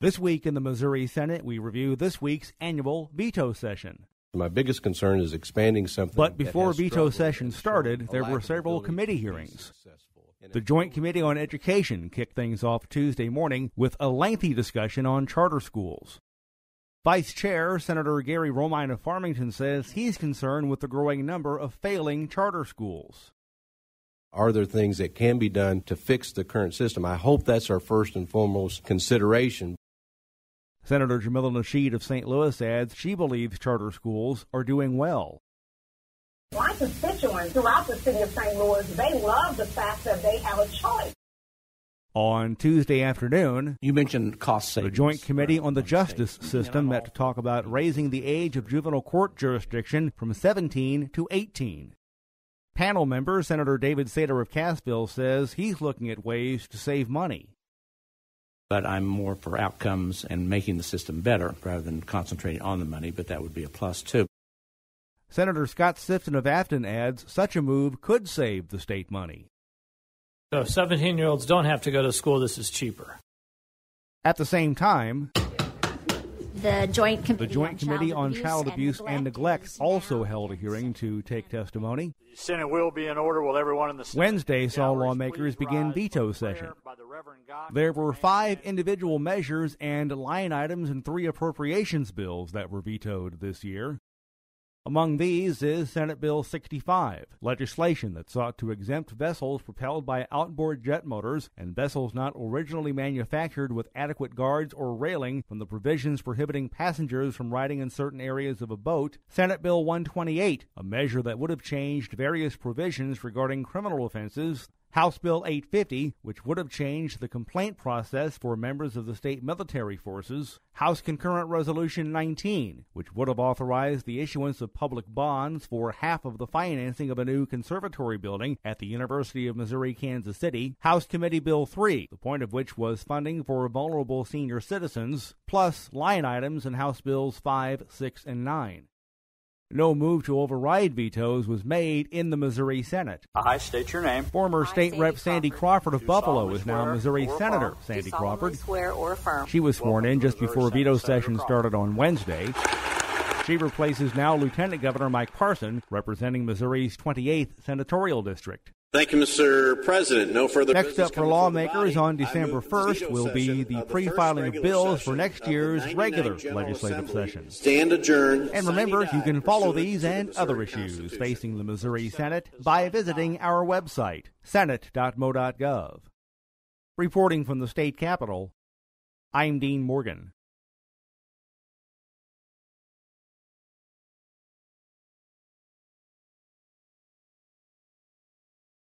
This week in the Missouri Senate, we review this week's annual veto session. My biggest concern is expanding something. But before veto session started, there were several committee hearings. The Joint Committee on Education kicked things off Tuesday morning with a lengthy discussion on charter schools. Vice Chair Senator Gary Romine of Farmington says he's concerned with the growing number of failing charter schools. Are there things that can be done to fix the current system? I hope that's our first and foremost consideration. Senator Jamilah Nasheed of St. Louis adds she believes charter schools are doing well. My constituents throughout the city of St. Louis, they love the fact that they have a choice. On Tuesday afternoon, you mentioned cost savings. The Joint Committee on the Justice System met to talk about raising the age of juvenile court jurisdiction from 17 to 18. Panel member Senator David Sater of Cassville says he's looking at ways to save money. But I'm more for outcomes and making the system better rather than concentrating on the money, but that would be a plus too. Senator Scott Sifton of Afton adds such a move could save the state money. So if 17-year-olds don't have to go to school, this is cheaper. At the same time, the Joint Committee on Child Abuse and Neglect also held a hearing to take testimony. The Senate will be in order. Will everyone in the Senate? Wednesday saw lawmakers begin veto session. There were 5 individual measures and line items in 3 appropriations bills that were vetoed this year. Among these is Senate Bill 65, legislation that sought to exempt vessels propelled by outboard jet motors and vessels not originally manufactured with adequate guards or railing from the provisions prohibiting passengers from riding in certain areas of a boat. Senate Bill 128, a measure that would have changed various provisions regarding criminal offenses. House Bill 850, which would have changed the complaint process for members of the state military forces. House Concurrent Resolution 19, which would have authorized the issuance of public bonds for half of the financing of a new conservatory building at the University of Missouri-Kansas City. House Committee Bill 3, the point of which was funding for vulnerable senior citizens, plus line items in House Bills 5, 6, and 9. No move to override vetoes was made in the Missouri Senate. I state your name. Former State Rep. Sandy Crawford of Buffalo is now Missouri Senator Sandy Crawford. She was sworn in just before veto session started on Wednesday. She replaces now Lieutenant Governor Mike Parson, representing Missouri's 28th senatorial district. Thank you, Mr. President. No further Next up for lawmakers on December 1st will be the pre-filing of bills for next year's regular legislative session. Stand adjourned. And remember, you can follow these and other issues facing the Missouri Senate by visiting our website, senate.mo.gov. Reporting from the state capitol, I'm Dean Morgan.